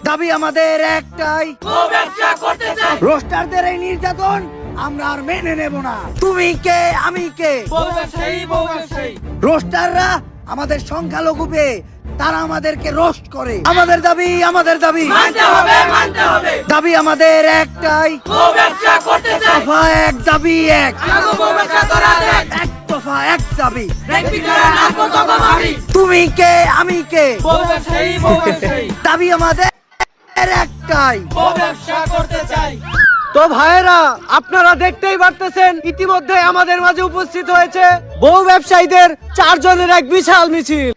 দাবি আমাদের একটাই, ব্যবসা করতে চাই। রোস্টারদের এই নির্যাতন আমরা আর মেনে নেব না। তুমি কে আমি কে, ব্যবসায়ী। রোস্টাররা আমাদের সংখ্যালঘু পেয়ে তারা আমাদেরকে রোস্ট করে। আমাদের দাবি মানতে হবে। দাবি আমাদের একটাই, ব্যবসা করতে চাই। দফা এক দাবি এক, ব্যবসা করা দেখ। এক দফা এক দাবি। দেখবি তোরা নাচবো কত ভারী। তুমি কে আমি কে, ব্যবসায়ী। দাবি আমাদের একটাই। ব্যবসা করতে চাই। তো ভাইয়েরা, আপনারা দেখতেই পারতেছেন ইতিমধ্যে আমাদের মাঝে উপস্থিত হয়েছে বউ ব্যবসায়ীদের 4 জনের এক বিশাল মিছিল।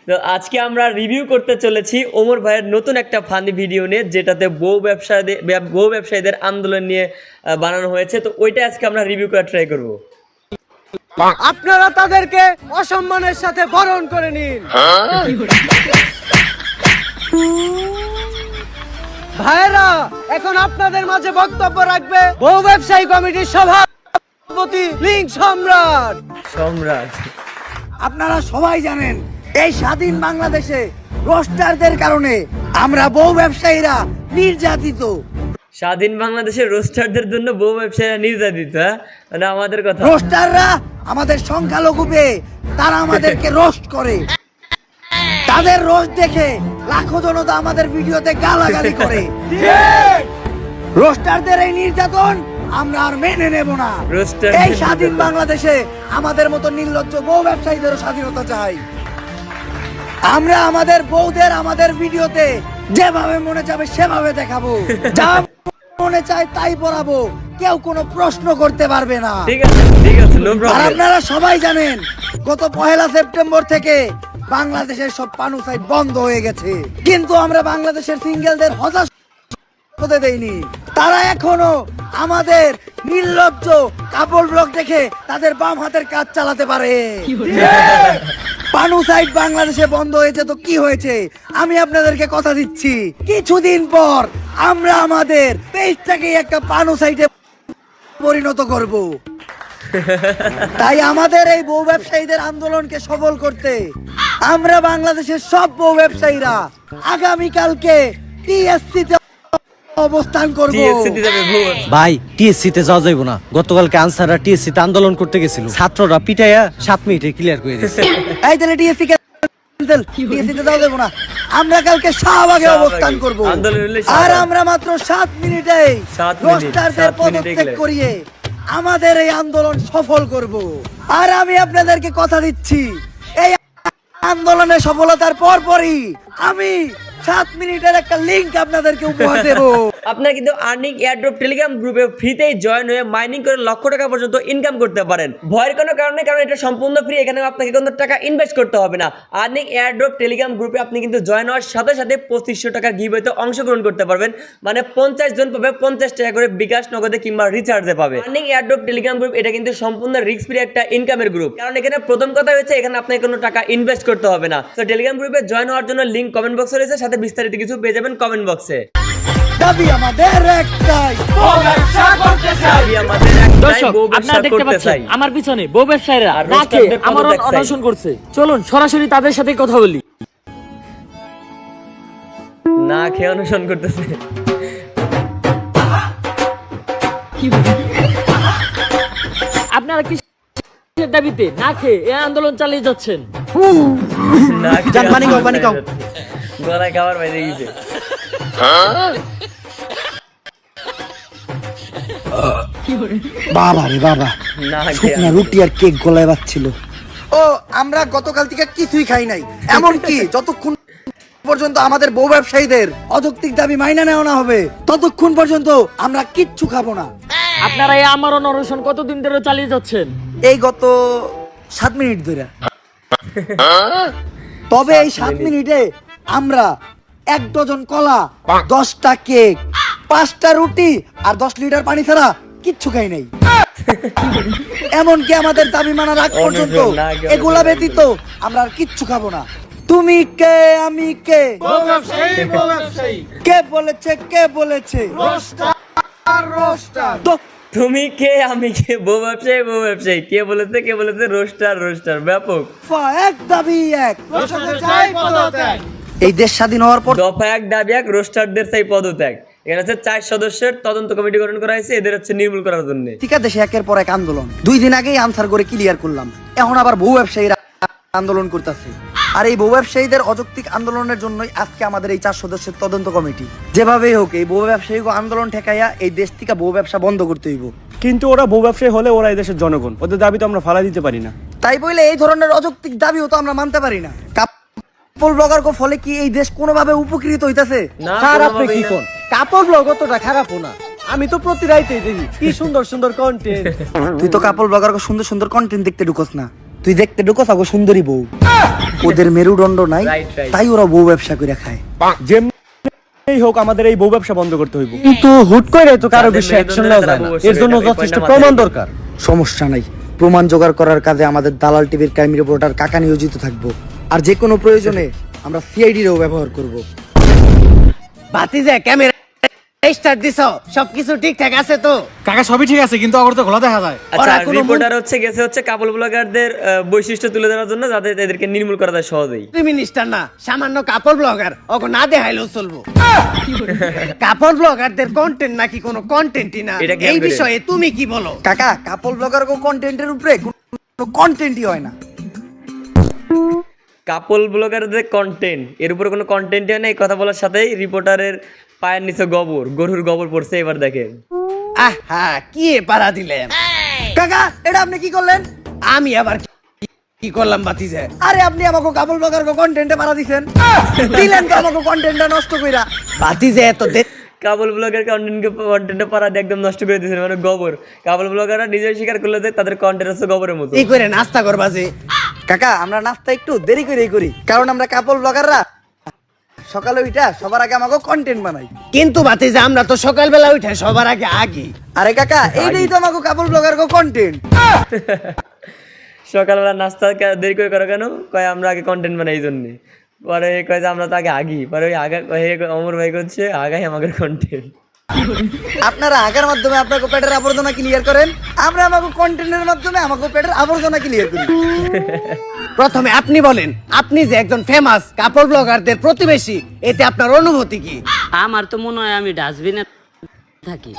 তো আজকে আমরা রিভিউ করতে চলেছি ওমর ভাইয়ের নতুন একটা ফানি ভিডিও নিয়ে, যেটাতে বউ ব্যবসায়ীদের আন্দোলন নিয়ে বানানো হয়েছে। তো ওইটা আজকে আমরা রিভিউ করার ট্রাই করব। আপনারা তাদেরকে অসম্মানের সাথে বরণ করে নিন। ভাইয়েরা, এখন আপনাদের মাঝে বক্তব্য রাখবে বউ ব্যবসায়ী কমিটির সভাপতি লিঙ্ক সম্রাট। আপনারা সবাই জানেন এই স্বাধীন বাংলাদেশে রোস্টারদের কারণে আমরা বউ ব্যবসায়ীরা নির্যাতিত। স্বাধীন বাংলাদেশের রোস্টারদের জন্য বউ ব্যবসায়ীরা নির্যাতিত, হ্যাঁ? মানে আমাদের কথা। রোস্টাররা আমাদের সংখ্যালঘু পেয়ে তারা আমাদেরকে রোস্ট করে। তাদের রোস্ট দেখে লাখো জনতা আমাদের ভিডিওতে গালাগালি করে। রোস্টারদের এই নির্যাতন আমরা আর মেনে নেব না। রোস্টারদের এই স্বাধীন নির্যাতন। বাংলাদেশে আমাদের মতো নির্লজ্জ বউ ব্যবসায়ীদেরও স্বাধীনতা চাই। আমরা আমাদের বউদের আমাদের ভিডিওতে যেভাবে মনে যাবে সেভাবে দেখাবো, যা মনে চায় তাই পড়াবো, কেউ কোনো প্রশ্ন করতে পারবে না। ঠিক আছে, নো আর প্রবলেম। আপনারা সবাই জানেন গত 1 সেপ্টেম্বর থেকে বাংলাদেশের সব পানু সাইট বন্ধ হয়ে গেছে, কিন্তু আমরা বাংলাদেশের সিঙ্গেলদের হতাশ হতে দেইনি। তারা এখনো আমাদের নির্লজ্জ কাপড় ব্লগ দেখে তাদের বাম হাতের কাজ চালাতে পারে। পানু সাইট বাংলাদেশে বন্ধ হয়েছে তো কি হয়েছে, আমি আপনাদেরকে কথা দিচ্ছি কিছুদিন পর আমরা আমাদের পেজটাকে একটা পানু সাইটে পরিণত করব। তাই আমাদের এই বউ ব্যবসায়ীদের আন্দোলনকে সফল করতে আমরা বাংলাদেশের সব বউ ব্যবসায়ীরা আগামীকালকে টিএসসি তে অবস্থান করব। TSC তে যাবে ভোট। ভাই, টিএসসি তে যাওয়া যাইব না। গতকালকে আনসাররা টিএসসি তে আন্দোলন করতে গেছিল, ছাত্ররা পিটাইয়া 7 মিনিটে ক্লিয়ার করে দিয়েছে। এই তাহলে টিএসসি ক্যান্সেল, টিএসসি তে যাওয়া যাবে না। আমরা কালকে শাহবাগে অবস্থান করব। আন্দোলন হলে আর শাহবাগ। আমরা মাত্র 7 মিনিটেই 7 মিনিট, রোস্টারদের 7 মিনিটে পদত্যাগ গেলে। করিয়ে আমাদের এই আন্দোলন সফল করব। আর আমি আপনাদেরকে কথা দিচ্ছি এই আন্দোলনের সফলতার পরপরই আমি 7 মিনিটের একটা লিংক আপনাদেরকে উপহার দেব। আপনারা কিন্তু আর্নিং এয়ারড্রপ টেলিগ্রাম গ্রুপে ফ্রিতেই জয়েন হয়ে মাইনিং করে লক্ষ টাকা পর্যন্ত ইনকাম করতে পারেন ভয়ের কোনো কারণে, কারণ এটা সম্পূর্ণ ফ্রি। এখানে আপনাকে কোনো টাকা ইনভেস্ট করতে হবে না। আর্নিং এয়ারড্রপ টেলিগ্রাম গ্রুপে আপনি কিন্তু জয়েন হওয়ার সাথে সাথে 2500 টাকার গিভওয়েতে অংশগ্রহণ করতে পারবেন। মানে 50 জন পাবে 50 টাকা করে বিকাশ নগদে কিংবা রিচার্জে পাবে। আর্নিং এয়ারড্রপ টেলিগ্রাম গ্রুপ এটা কিন্তু সম্পূর্ণ রিস্ক ফ্রি একটা ইনকামের গ্রুপ, কারণ এখানে প্রথম কথা হচ্ছে এখানে আপনাকে কোনো টাকা ইনভেস্ট করতে হবে না। তো টেলিগ্রাম গ্রুপে জয়েন হওয়ার জন্য লিংক কমেন্ট বক্সে রয়েছে, সাথে বিস্তারিত কিছু পেয়ে যাবেন কমেন্ট বক্সে। দাবি আমাদের একটাই, ব্যবসা করতে চাই। দাবি আমাদের একটাই, দর্শক, বউ ব্যবসা আপনারা দেখতে করতে পাচ্ছেন চাই। আমার পিছনে বউ ব্যবসায়ীরা আর না খেয়ে রোস্টারদের আমার পদত্যাগ চাই। অনশন করছে। চলুন সরাসরি তাদের সাথে কথা বলি। না খেয়ে অনুসরণ করতেছে। আপনারা কি দাবিতে না খেয়ে এই আন্দোলন চালিয়ে যাচ্ছেন? না খেয়ে যান, পানি খাও, পানি খাও। গলায় খাবার বাইরে গেছে। বাবা রে বাবা, না শুকনা খেয়ে রুটি আর কেক গলায় বাজছিল। ও আমরা গতকাল থেকে কিছুই খাই নাই, এমনকি যতক্ষণ পর্যন্ত আমাদের বউ ব্যবসায়ীদের অযৌক্তিক দাবি মাইনা নেওয়া না হবে ততক্ষণ পর্যন্ত আমরা কিচ্ছু খাবো না। আপনারা এই আমার অনশন কতদিন ধরে চালিয়ে যাচ্ছেন? এই গত 7 মিনিট ধরে। তবে এই 7 মিনিটে আমরা 1 ডজন কলা, 10টা কেক, 5টা রুটি আর 10 লিটার পানি ছাড়া কিচ্ছু খাই নাই। এমনকি আমাদের দাবি মানার আগ পর্যন্ত এগুলা ব্যতীত আমরা আর কিচ্ছু খাবো না। তুমি কে আমি কে, কে বলেছে তো তুমি কে আমি কে, বউ ব্যবসায়ী কে বলেছে রোস্টার ব্যাপক। এক দাবি এক, এই দেশ স্বাধীন হওয়ার পর দফা 1 দাবি 1 রোস্টারদের চাই পদত্যাগ। এখানে হচ্ছে 4 সদস্যের তদন্ত কমিটি গঠন করা হয়েছে এদের হচ্ছে নির্মূল করার জন্য। ঠিক আছে, দেশে একের পর এক আন্দোলন। 2 দিন আগেই আনসার করে ক্লিয়ার করলাম, এখন আবার বহু ব্যবসায়ীরা আন্দোলন করতেছে। আর এই বহু ব্যবসায়ীদের অযৌক্তিক আন্দোলনের জন্যই আজকে আমাদের এই 4 সদস্যের তদন্ত কমিটি। যেভাবেই হোক এই বহু ব্যবসায়ী আন্দোলন ঠেকাইয়া এই দেশ থেকে বহু ব্যবসা বন্ধ করতে হইব। কিন্তু ওরা বউ ব্যবসায়ী হলে ওরা এই দেশের জনগণ, ওদের দাবি তো আমরা ফালা দিতে পারি না। তাই বলে এই ধরনের অযৌক্তিক দাবিও তো আমরা মানতে পারি না। কাপল ব্লগার কো ফলে কি এই দেশ কোনোভাবে উপকৃত হইতাছে? না, স্যার আপনি কোনোভাবেই কি না। কোন কাপড় ব্লগ অতটা খারাপও না, আমি তো প্রতি রাইতেই দেখি কি সুন্দর সুন্দর কন্টেন্ট। তুই তো কাপল ব্লগার কো সুন্দর সুন্দর কন্টেন্ট দেখতে ঢুকোস না, তুই দেখতে ঢুকোস আগো সুন্দরী বউ। ওদের মেরুদণ্ড নাই, Right, right. তাই ওরা বউ ব্যবসা করে খায়। যেমনি হোক আমাদের এই বউ ব্যবসা বন্ধ করতে হইব, কিন্তু হুট করে তো কারো তাদের বিষয়ে অ্যাকশন মেরুদণ্ডে নেওয়া তারা যায় না, বউ এর জন্য ব্যবসা করে, যথেষ্ট এই পয়েন্টটা প্রমাণ মাথায় দরকার। সমস্যা নাই, প্রমাণ জোগাড় করার কাজে আমাদের দালাল টিভির ক্রাইম রিপোর্টার কাকা নিয়োজিত থাকবো। আর যে কোনো প্রয়োজনে আমরা সিআইডিরও ব্যবহার করব। বাতিজা ক্যামেরা স্টার্ট দিছো, সবকিছু ঠিকঠাক আছে তো? কাকা সবই ঠিক আছে, কিন্তু আগর তো খোলা দেখা যায়। আচ্ছা, ওরা কোনো রিপোর্টার হচ্ছে গেছে হচ্ছে কাপল ব্লগারদের বৈশিষ্ট্য তুলে ধরার জন্য, যাতে এদেরকে নির্মূল করা যায় সহজেই। মিনিস্টার না, সামান্য কাপড় ব্লগার, ওকে না দেখাইলেও চলবো। কাপড় ব্লগারদের কন্টেন্ট নাকি কোনো কন্টেন্টই না, এটা কি এই আপনি- বিষয়ে তুমি কি বলো? কাকা, কাপল ব্লগার কো কন্টেন্টের উপরে কোনো কন্টেন্টই হয় না। কাপল ব্লগারদের কন্টেন্ট, এর উপরে কোনো কন্টেন্টই হয় না। এই কথা বলার সাথেই রিপোর্টারের পায়ের নিচে গোবর, গরুর গোবর পড়ছে। এবার দেখেন আহা কি পারা দিলেন কাকা, এটা আপনি কি করলেন? আমি আবার কি করলাম বাতিজা? আরে আপনি আমাকে কাপল ব্লগার কো কন্টেন্টে মারা দিছেন, দিলেন তো আমাকে কন্টেন্টটা নষ্ট কইরা। বাতিজা এত কাপল ব্লগার কন্টেন্টে পাড়া দিয়ে একদম নষ্ট করে দিয়েছে, মানে গোবর। কাপল ব্লগাররা নিজেই স্বীকার করলে যে তাদের কন্টেন্ট হচ্ছে গোবরের মতো। এই করে নাস্তা করবা যে? কাকা, আমরা নাস্তা একটু দেরি করেই করি, কারণ আমরা কাপল ব্লগাররা সকালে উঠা সবার আগে আমাকে কন্টেন্ট বানাই। কিন্তু বাতিজা আমরা তো সকালবেলা উঠে সবার আগে আগে। আরে কাকা, এইটাই তো আমাকে কাপল ব্লগার কো কন্টেন্ট। সকালবেলা নাস্তা দেরি করে করো কেন? কয় আমরা আগে কন্টেন্ট বানাই এই জন্যে। পরে কয় যে আমরা তো আগে আগি, পরে ওই আগা অমর ভাই করছে আগাই আমাদের কন্টেন্ট। আপনারা আগার মাধ্যমে আপনাকে পেটের আবর্জনা ক্লিয়ার করেন, আমরা আমাকে কন্টেন্টের মাধ্যমে আমাকে পেটের আবর্জনা ক্লিয়ার করি। প্রথমে আপনি বলেন, আপনি যে একজন ফেমাস কাপড় ব্লগারদের প্রতিবেশী, এতে আপনার অনুভূতি কি? আমার তো মনে হয় আমি ডাস্টবিনে থাকি।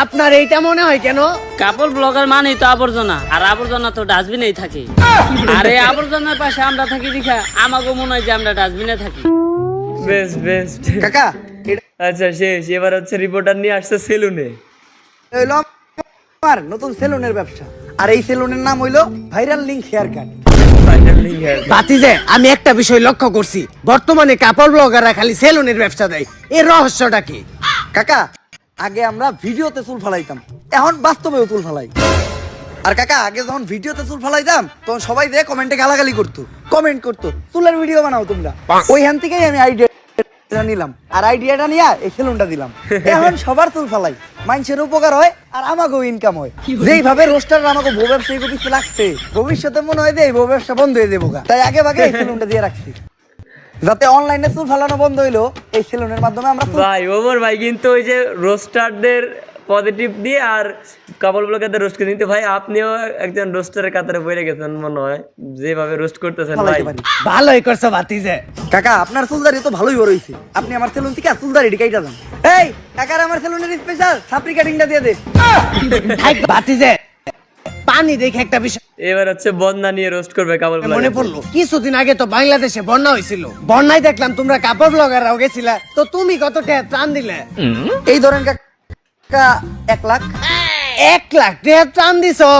আপনার এইটা মনে হয় কেন? কাপড় ব্লগার মানেই তো আবর্জনা, আর আবর্জনা তো ডাস্টবিনেই থাকে। আর এই আবর্জনার পাশে আমরা থাকি দেখা আমাকে মনে হয় যে আমরা ডাস্টবিনে থাকি। Best best. কাকা, এটা আচ্ছা শেষ। এবার হচ্ছে রিপোর্টার নিয়ে আসছে সেলুনে। হইলো আমার নতুন সেলুনের ব্যবসা, আর এই সেলুনের নাম হইলো ভাইরাল লিংক হেয়ার কাট। বাতিজে আমি একটা বিষয় লক্ষ্য করছি, বর্তমানে কাপড় ব্লগাররা খালি সেলুনের ব্যবসা দেয়, এর রহস্যটা কি? কাকা, আগে আমরা ভিডিওতে চুল ফালাইতাম, এখন বাস্তবেও চুল ফালাই। আর কাকা, আগে যখন ভিডিওতে চুল ফালাইতাম তখন সবাই দিয়ে কমেন্টে গালাগালি করতো, কমেন্ট করতো চুলের ভিডিও বানাও তোমরা। ওইখান থেকেই আমি আইডিয়া নিলাম, আর আইডিয়াটা নিয়ে এই সেলুনটা দিলাম। এখন সবার চুল ফালাই, মানুষের উপকার হয় আর আমাকেও ইনকাম হয়। যেইভাবে রোস্টার আমাকে বউ ব্যবসায়ী কিছু লাগছে, ভবিষ্যতে মনে হয় যে এই বউ ব্যবসা বন্ধ হয়ে যাবো, তাই আগে ভাগে এই সেলুনটা দিয়ে রাখছি, যাতে অনলাইনে চুল ফালানো বন্ধ হইলো এই সেলুনের মাধ্যমে আমরা চুল- ভাই ওমর ভাই কিন্তু ওই যে রোস্টারদের পজিটিভ দিয়ে আর কাপল ব্লগারদের রোস্ট করে নিতে, ভাই আপনিও একজন রোস্টারের কাতারে বইরে গেছেন মনে হয়, যেভাবে রোস্ট করতেছেন ভাই। ফালাইতে পারি। ভালোই করছো বাতিজে। কাকা, আপনার চুলদারি তো ভালোই বড় হইছে, আপনি আমার সেলুন থেকে চুলদারি কাইটা দেন। এই কাকার আমার সেলুনের স্পেশাল সাপরি কাটিংটা দিয়ে দে। থাক বাতিজে, পানি দেখে একটা বিষয় এবার হচ্ছে বন্যা নিয়ে রোস্ট করবে কাপল মনে ব্লগার। পড়লো, কিছুদিন আগে তো বাংলাদেশে বন্যা হয়েছিল, বন্যায় দেখলাম তোমরা কাপড় ব্লগাররাও গেছিলা, তো তুমি কত ত্রাণ দিলে? এই ধরেন কাকা 1 লাখ। 1 লাখ টাকা ত্রাণ দিছো?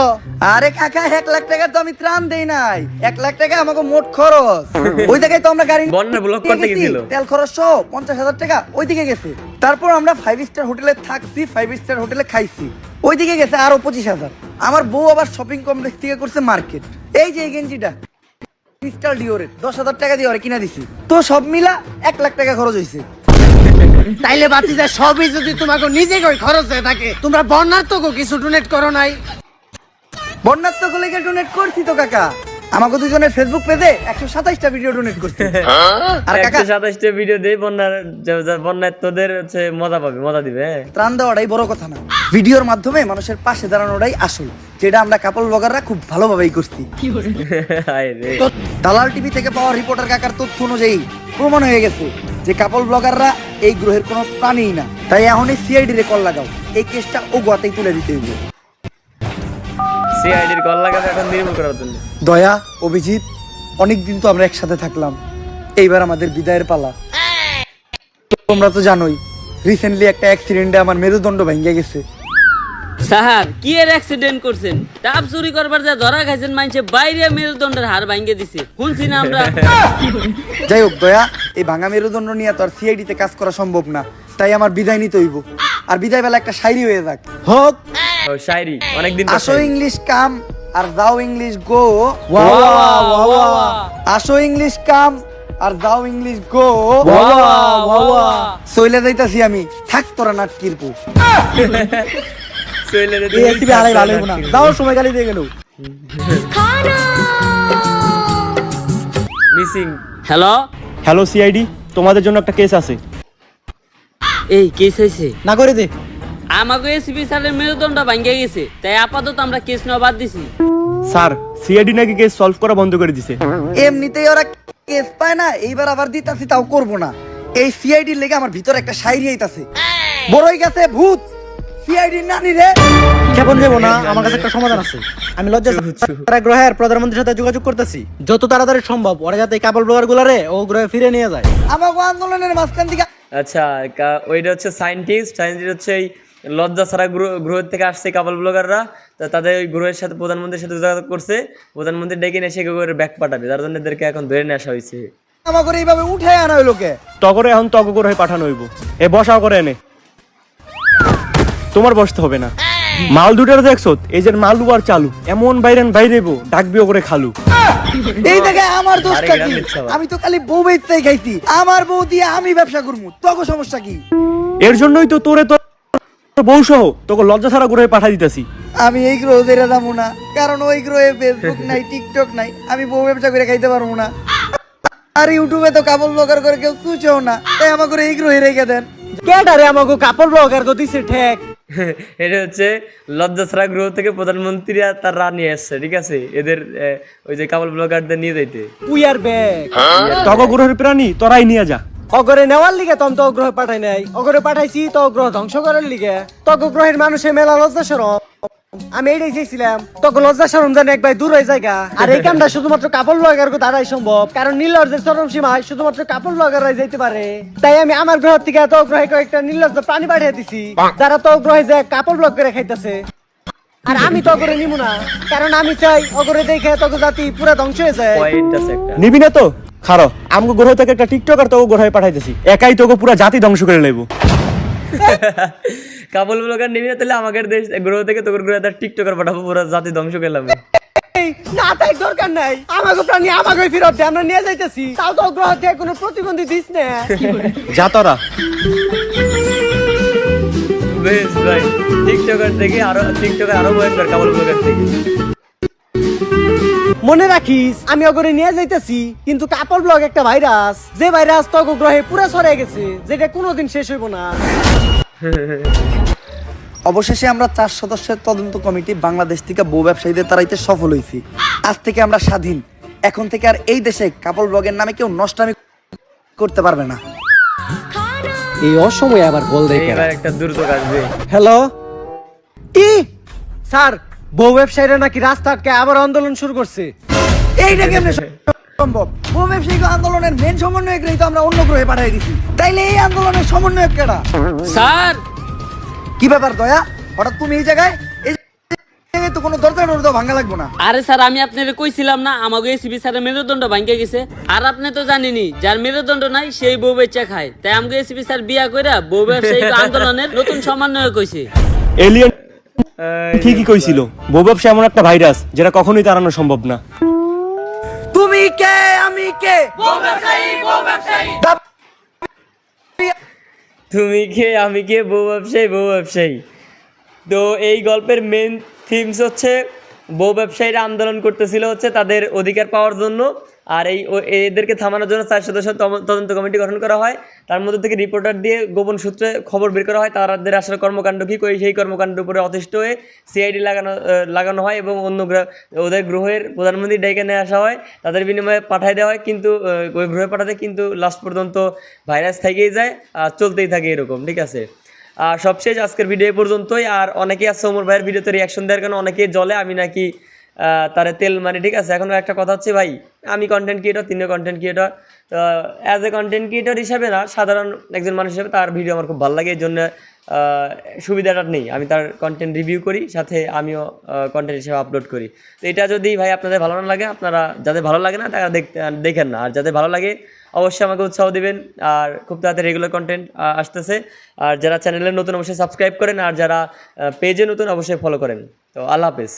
আরে কাকা, 1 লাখ টাকা তো আমি ত্রাণ দেই নাই, 1 লাখ টাকা আমাকে মোট খরচ। ওই জায়গায় তো আমরা গাড়ি বন্যা ব্লক করতে গেছিল। তেল খরচ সহ 50,000 টাকা ওইদিকে গেছে। তারপর আমরা 5 স্টার হোটেলে থাকছি, 5 স্টার হোটেলে খাইছি, ওইদিকে গেছে আরো 25,000। আমার বউ আবার শপিং কমপ্লেক্স থেকে করছে মার্কেট। এই যে এই গেঞ্জিটা ক্রিস্টাল ডিওরের 10,000 টাকা দিয়ে ওরে কিনা দিছি, তো সব মিলা 1 লাখ টাকা খরচ হয়েছে। তাইলে বাতিজা সবই যদি তোমাকে নিজে কই খরচ হয়ে থাকে, তোমরা বন্যার তো কিছু ডোনেট করো নাই? বন্যার তো কলেকে ডোনেট করছি তো কাকা, আমাকে দুজনের ফেসবুক পেজে 127টা ভিডিও ডোনেট করছে। আর কাকা 127টা ভিডিও দেই বন্যায় তোদের হচ্ছে মজা পাবে, মজা দিবে। হ্যাঁ। ত্রাণ দেওয়াটাই বড় কথা না, ভিডিওর মাধ্যমে মানুষের পাশে দাঁড়ানোটাই আসল, যেটা আমরা কাপল ব্লগাররা খুব ভালোভাবেই করছি। হায় রে। তো দালাল টিভি থেকে পাওয়া রিপোর্টার কাকার তথ্য অনুযায়ী প্রমাণ হয়ে গেছে যে কাপল ব্লগাররা এই গ্রহের কোনো প্রাণীই না। তাই এখনই সিআইডি রে কল লাগাও, এই কেসটা ও গোয়াতেই তুলে দিতে হইবে। সিআইডির কল লাগাবে এখন নির্মূল করার জন্য। দয়া, অভিজিৎ, অনেকদিন তো আমরা একসাথে থাকলাম, এইবার আমাদের বিদায়ের পালা। তোমরা তো জানোই রিসেন্টলি একটা অ্যাক্সিডেন্টে আমার মেরুদণ্ড ভেঙে গেছে। স্যার কি এর অ্যাক্সিডেন্ট করছেন? ডাব চুরি করবার যা ধরা খাইছেন, মাইনছে বাইরে মেরুদণ্ডের হাড় ভাঙ্গে দিছে, শুনছি না আমরা। যাই হোক দয়া, এই ভাঙা মেরুদণ্ড নিয়ে তো আর সিআইডি তে কাজ করা সম্ভব না, তাই আমার বিদায় নিতে হইব। আর বিদায় বেলা একটা শায়রি হয়ে যাক। হোক ও শায়রি, অনেকদিন পর আসো শায়রি। ইংলিশ কাম আর যাও ইংলিশ গো। আসো ইংলিশ কাম আর যাও ইংলিশ গো। চইলে যাইতাছি আমি, থাক তোরা নাটকির পু। চলে যেতে এই এসিবি আলাই ভালো হইবো না, যাও সময় গালি দিয়ে গেল। মিসিং। হ্যালো, হ্যালো সিআইডি, তোমাদের জন্য একটা কেস আছে। এই কেস হয়েছে? না করে দে। আমাকে এসপি স্যারের মেরুদণ্ড ভাঙ্গে গেছে, তাই আপাতত আমরা কেস নেওয়া বাদ দিছি। স্যার সিআইডি নাকি কেস সলভ করা বন্ধ করে দিছে। এমনিতেই ওরা কেস পায় না, এইবার আবার দিতাছি তাও করবো না। এই সিআইডির লেগে আমার ভিতরে একটা শায়রি আইতাছে। বড়ই গেছে ভূত, সিআইডির নানি রে। কেমন যাবো না, আমার কাছে একটা সমাধান আছে। আমি লজ্জা গ্রহের প্রধানমন্ত্রীর সাথে যোগাযোগ করতেছি, যত তাড়াতাড়ি সম্ভব ওরা যাতে কাপল ব্লগার গুলারে ও গ্রহে ফিরে নিয়ে যায়। আমাকে আন্দোলনের মাঝখান থেকে আচ্ছা, ওইটা হচ্ছে সায়েন্টিস্ট হচ্ছে এই লজ্জা ছাড়া গ্রহ থেকে আসছে কাপল ব্লগাররা, তা তাদের ওই গ্রহের সাথে প্রধানমন্ত্রীর সাথে যোগাযোগ করছে, প্রধানমন্ত্রী ডেকে নিয়ে সে করে ব্যাক পাঠাবে, যার জন্য এদেরকে এখন ধরে নিয়ে আসা হয়েছে। আমাকে এইভাবে উঠে আনা হইলো কে? তগরে এখন তগ গ্রহে পাঠানো হইব। এ বসাও করে এনে, তোমার বসতে হবে না। মাল দুটার দেখছো, এই যে মাল দুবার চালু, এমন বাইরেবো ডাকবিও করে খালু। এই দেখে আমার দোষটা আরে কি? গ্রাম ইচ্ছা। আমি তো খালি বউ বেচতেই খাইছি, আমার বউ দিয়ে আমি ব্যবসা করবো, তোকে সমস্যা কি? এর জন্যই তো তোরে তোর বউ সহ তোকে লজ্জা ছাড়া গ্রহে পাঠা দিতেছি। আমি এই গ্রহ ছেড়ে যাবো না, কারণ ওই গ্রহে ফেসবুক নাই, টিকটক নাই, আমি বউ ব্যবসা করে খাইতে পারবো না। আর ইউটিউবে তো কাপল ব্লগার করে কেউ চুচেও না, তাই আমাকে এই গ্রহে রেখে দেন। কেডারে আমাকে কাপড় ব্লগার গতিছে ঠেক। এটা হচ্ছে লজ্জা ছাড়া গ্রহ থেকে প্রধানমন্ত্রী আর তার রানী আসছে, ঠিক আছে, এদের ওই যে কাপল ব্লগারদের নিয়ে যাইতে। We are back. তগ গ্রহের প্রাণী তোরাই নিয়ে যা। অগরে নেওয়ার লিগে তম তো গ্রহ পাঠাই নাই, অগরে পাঠাইছি তো গ্রহ ধ্বংস করার লিগে। তগ গ্রহের মানুষের মেলা লজ্জা সরম, আমি এইটাই চাইছিলাম তখন লজ্জা সরম জানে একবার দূর হয়ে জায়গা। আর এই কামটা শুধুমাত্র কাপড় ব্লগার দ্বারাই সম্ভব, কারণ নীলর্জের চরম সীমায় শুধুমাত্র কাপড় ব্লগাররাই যাইতে পারে। তাই আমি আমার গ্রহ থেকে তো গ্রহে কয়েকটা নীলর্জ প্রাণী পাঠিয়ে দিছি, যারা তো গ্রহে যে কাপড় ব্লগ করে খাইতেছে। আর আমি তো অগরে নিব না, কারণ আমি চাই অগরে দেখে তক জাতি পুরো ধ্বংস হয়ে যায়। পয়েন্ট আছে একটা। নিবি না তো খারো, আমগো গ্রহ থেকে একটা টিকটকার তোকে গ্রহে পাঠাইতেছি, একাই তোকে পুরো জাতি ধ্বংস করে লইব। কাপল ব্লগার নিবি না, তাহলে আমাদের দেশ গ্রহ থেকে তোর গ্রহে তার টিকটকার পাঠাবো, পুরো জাতি ধ্বংস করলাম। এই, না তাই দরকার নাই, আমাকে প্রাণী আমাকে ফেরত দে, আমরা নিয়ে যাইতেছি। তাও তো গ্রহ থেকে কোনো প্রতিবন্ধী দিস না। যা তোরা বেশ ভাই, টিকটকার থেকে আরো ভয়ঙ্কর কাপল ব্লগার থেকে। মনে রাখিস আমি অগরে নিয়ে যাইতেছি, কিন্তু কাপড় ব্লগ একটা ভাইরাস, যে ভাইরাস তো গ্রহে পুরো ছড়ে গেছে, যেটা কোনোদিন শেষ হইব না। অবশেষে আমরা 4 সদস্যের তদন্ত কমিটি বাংলাদেশ থেকে বউ ব্যবসায়ীদের তাড়াইতে সফল হয়েছি। আজ থেকে আমরা স্বাধীন, এখন থেকে আর এই দেশে কাপল ব্লগের নামে কেউ নষ্টামি করতে পারবে না। এই অসময়ে আবার বল এবার একটা দ্রুত আসবে। হ্যালো কি স্যার, বউ ব্যবসায়ীরা নাকি রাস্তা আটকে আবার আন্দোলন শুরু করছে। এইটা কেমনে সম্ভব? বউ ব্যবসায়িক আন্দোলনের মেন সমন্বয়করাই তো আমরা অন্য গ্রহে পাঠিয়ে দিছি, তাইলে এই আন্দোলনের সমন্বয়ক কেডা? স্যার কি ব্যাপার দয়া, হঠাৎ তুমি এই জায়গায়? এই জায়গায় তো কোনো দরজা টরজা ভাঙা লাগবো না। আরে স্যার, আমি আপনাকে কইছিলাম না আমাকে এসপি স্যারের মেরুদণ্ড ভাঙ্গে গেছে। আর আপনি তো জানেনই, যার মেরুদণ্ড নাই সেই বউ বেচা খায়, তাই আমাকে এসপি স্যার বিয়া কইরা বউ ব্যবসায়িক আন্দোলনের নতুন সমন্বয় কইছে। এলিয়েন ঠিকই কইছিল, বউ ব্যবসা এমন একটা ভাইরাস যেটা কখনোই তাড়ানো সম্ভব না। তুমি কে আমি কে? বউ ব্যবসায়ী, বউ ব্যবসায়ী। তুমি কে আমি কে, বউ ব্যবসায়ী, বউ ব্যবসায়ী। তো এই গল্পের মেন থিমস হচ্ছে বউ ব্যবসায়ীরা আন্দোলন করতেছিল হচ্ছে তাদের অধিকার পাওয়ার জন্য। আর এদেরকে থামানোর জন্য 4 সদস্য তদন্ত কমিটি গঠন করা হয়। তার মধ্যে থেকে রিপোর্টার দিয়ে গোপন সূত্রে খবর বের করা হয় তাদের আসলে কর্মকাণ্ড কী করে। সেই কর্মকাণ্ডের উপরে অতিষ্ঠ হয়ে সিআইডি লাগানো হয় এবং ওদের গ্রহের প্রধানমন্ত্রী ডেকে নিয়ে আসা হয়, তাদের বিনিময়ে পাঠায় দেওয়া হয়। কিন্তু ওই গ্রহে পাঠাতে কিন্তু লাস্ট পর্যন্ত ভাইরাস থেকেই যায়, চলতেই থাকে এরকম, ঠিক আছে। আর সবশেষ আজকের ভিডিও পর্যন্তই। আর অনেকেই আছে ওমর ভাইয়ের ভিডিওতে রিয়াকশন দেওয়ার কারণে অনেকেই জলে আমি নাকি তারে তেল মারি, ঠিক আছে। এখন একটা কথা হচ্ছে ভাই, আমি কন্টেন্ট ক্রিয়েটর, তিনিও content creator. As a content creator হিসাবে না, সাধারণ একজন মানুষ হিসেবে তার ভিডিও আমার খুব ভালো লাগে। এই জন্য সুবিধাটা নেই, আমি তার কন্টেন্ট রিভিউ করি, সাথে আমিও কন্টেন্ট হিসেবে আপলোড করি। তো এটা যদি ভাই আপনাদের ভালো না লাগে, আপনারা যাদের ভালো লাগে না তারা দেখেন না, আর যাদের ভালো লাগে অবশ্যই আমাকে উৎসাহ দেবেন। আর খুব তাড়াতাড়ি রেগুলার কন্টেন্ট আসতেছে। আর যারা চ্যানেলে নতুন অবশ্যই সাবস্ক্রাইব করেন, আর যারা পেজে নতুন অবশ্যই ফলো করেন। তো আল্লাহ হাফেজ।